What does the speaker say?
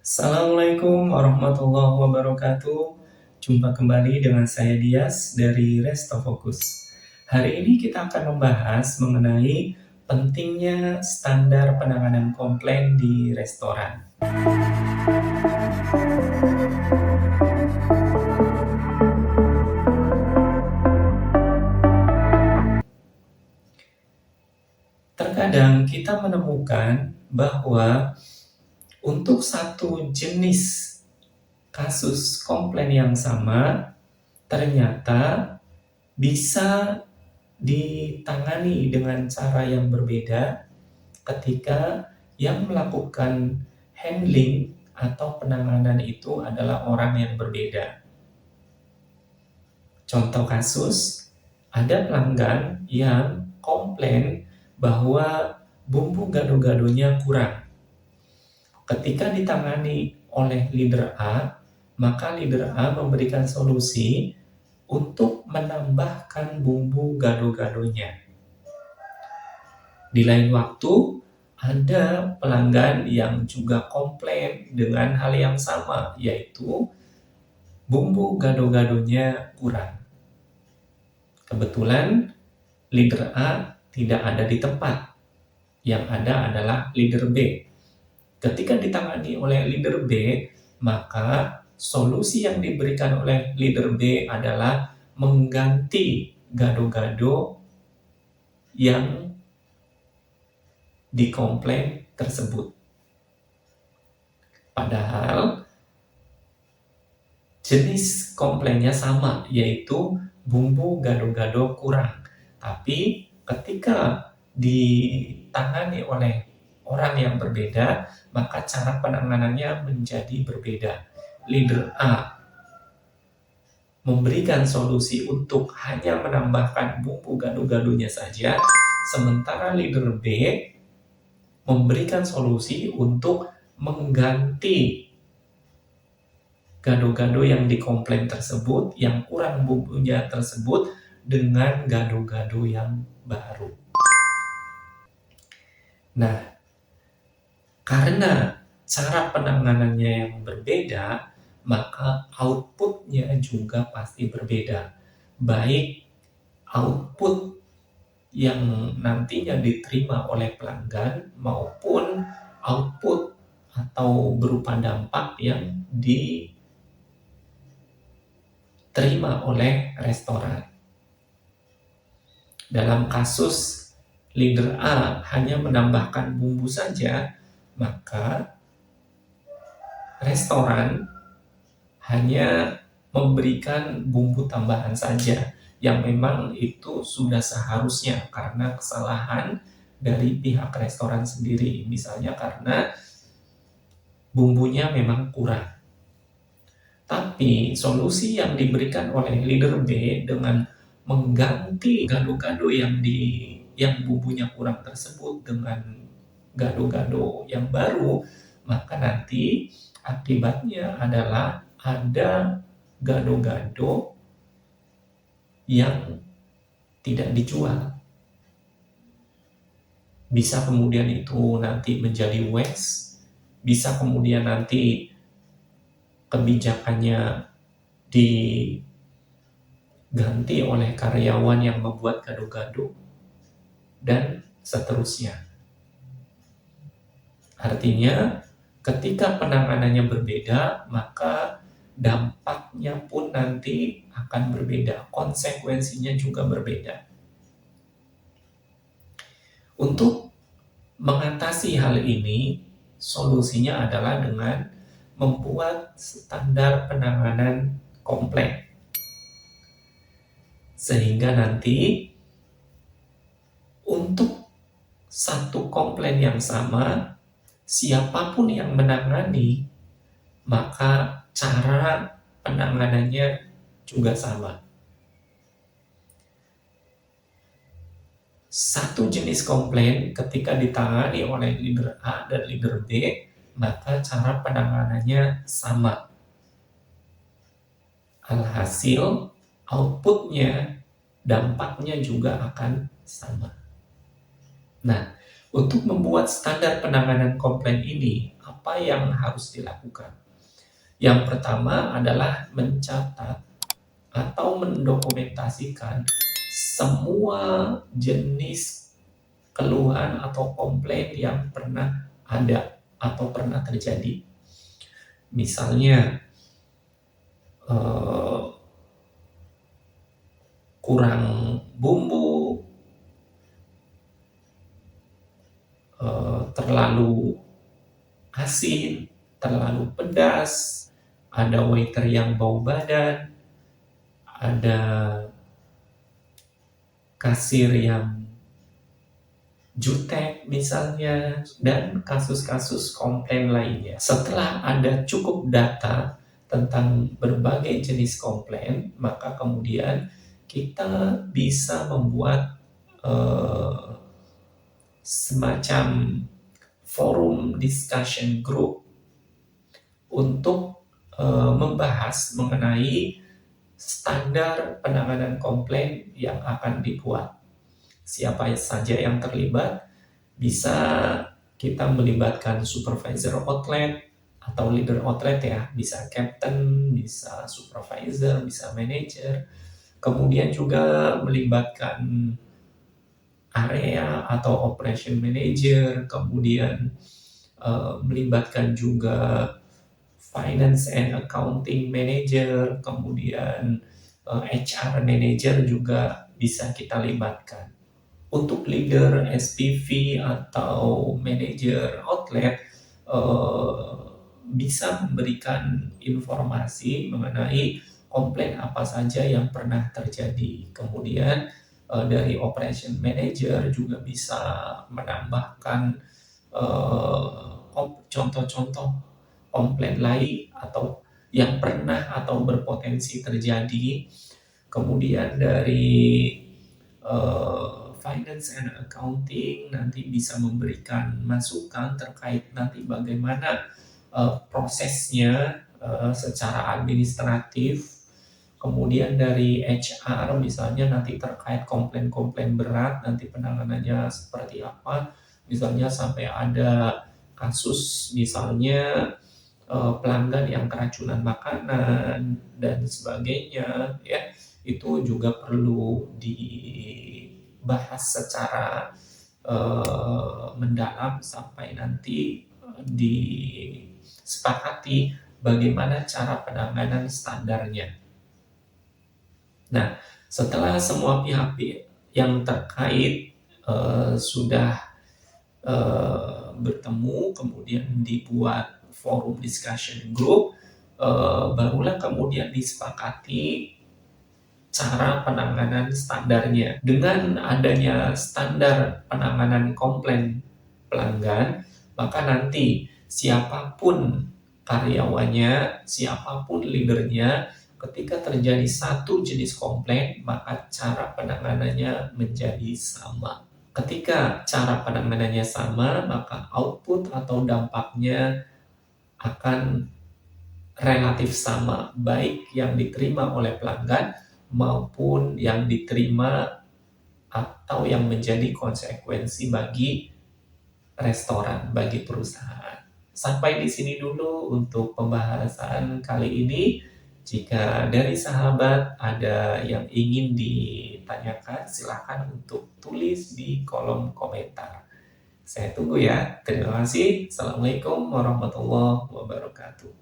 Assalamualaikum warahmatullahi wabarakatuh. Jumpa kembali dengan saya Dias dari Resto Fokus. Hari ini kita akan membahas mengenai pentingnya standar penanganan komplain di restoran. Terkadang kita menemukan bahwa untuk satu jenis kasus komplain yang sama ternyata bisa ditangani dengan cara yang berbeda ketika yang melakukan handling atau penanganan itu adalah orang yang berbeda. Contoh kasus, ada pelanggan yang komplain bahwa bumbu gado-gadonya kurang. Ketika ditangani oleh leader A, maka leader A memberikan solusi untuk menambahkan bumbu gado-gadonya. Di lain waktu, ada pelanggan yang juga komplain dengan hal yang sama, yaitu bumbu gado-gadonya kurang. Kebetulan leader A tidak ada di tempat, yang ada adalah leader B. Ketika ditangani oleh leader B, maka solusi yang diberikan oleh leader B adalah mengganti gado-gado yang dikomplain tersebut. Padahal jenis komplainnya sama, yaitu bumbu gado-gado kurang. Tapi ketika ditangani oleh orang yang berbeda, maka cara penanganannya menjadi berbeda. Leader A memberikan solusi untuk hanya menambahkan bumbu gado-gadonya saja, sementara leader B memberikan solusi untuk mengganti gado-gado yang dikomplain tersebut, yang kurang bumbunya tersebut, dengan gado-gado yang baru. Nah, karena cara penanganannya yang berbeda, maka outputnya juga pasti berbeda. Baik output yang nantinya diterima oleh pelanggan maupun output atau berupa dampak yang diterima oleh restoran. Dalam kasus leader A hanya menambahkan bumbu saja, maka restoran hanya memberikan bumbu tambahan saja yang memang itu sudah seharusnya karena kesalahan dari pihak restoran sendiri, misalnya karena bumbunya memang kurang. Tapi solusi yang diberikan oleh leader B dengan mengganti gado-gado yang bumbunya kurang tersebut dengan gado-gado yang baru, maka nanti akibatnya adalah ada gado-gado yang tidak dijual. Bisa kemudian itu nanti menjadi waste, bisa kemudian nanti kebijakannya diganti oleh karyawan yang membuat gado-gado, dan seterusnya. Artinya, ketika penanganannya berbeda, maka dampaknya pun nanti akan berbeda, konsekuensinya juga berbeda. Untuk mengatasi hal ini, solusinya adalah dengan membuat standar penanganan komplain. Sehingga nanti untuk satu komplain yang sama, siapapun yang menangani, maka cara penanganannya juga sama. Satu jenis komplain ketika ditangani oleh leader A dan leader B, maka cara penanganannya sama. Alhasil, outputnya, dampaknya juga akan sama. Nah, Untuk membuat standar penanganan komplain ini, apa yang harus dilakukan? Yang pertama adalah mencatat atau mendokumentasikan semua jenis keluhan atau komplain yang pernah ada atau pernah terjadi. Misalnya eh, kurang bumbu, terlalu asin, terlalu pedas, ada waiter yang bau badan, ada kasir yang jutek misalnya, dan kasus-kasus komplain lainnya. Setelah ada cukup data tentang berbagai jenis komplain, maka kemudian kita bisa membuat semacam forum discussion group untuk membahas mengenai standar penanganan komplain yang akan dibuat. Siapa saja yang terlibat, bisa kita melibatkan supervisor outlet atau leader outlet ya, bisa captain, bisa supervisor, bisa manager. Kemudian juga melibatkan area atau operation manager, kemudian melibatkan juga finance and accounting manager, kemudian HR manager juga bisa kita libatkan. Untuk leader SPV atau manager outlet bisa memberikan informasi mengenai komplain apa saja yang pernah terjadi. Kemudian dari operation manager juga bisa menambahkan contoh-contoh komplain lain atau yang pernah atau berpotensi terjadi. Kemudian dari finance and accounting nanti bisa memberikan masukan terkait nanti bagaimana prosesnya secara administratif. Kemudian dari HR misalnya nanti terkait komplain-komplain berat nanti penanganannya seperti apa. Misalnya sampai ada kasus misalnya pelanggan yang keracunan makanan dan sebagainya ya, itu juga perlu dibahas secara mendalam sampai nanti disepakati bagaimana cara penanganan standarnya. Nah, setelah semua pihak yang terkait sudah bertemu, kemudian dibuat forum discussion group, barulah kemudian disepakati cara penanganan standarnya. Dengan adanya standar penanganan komplain pelanggan, maka nanti siapapun karyawannya, siapapun leadernya, ketika terjadi satu jenis komplain, maka cara penanganannya menjadi sama. Ketika cara penanganannya sama, maka output atau dampaknya akan relatif sama, baik yang diterima oleh pelanggan maupun yang diterima atau yang menjadi konsekuensi bagi restoran, bagi perusahaan. Sampai di sini dulu untuk pembahasan kali ini. Jika dari sahabat ada yang ingin ditanyakan, silakan untuk tulis di kolom komentar. Saya tunggu ya. Terima kasih. Assalamualaikum warahmatullahi wabarakatuh.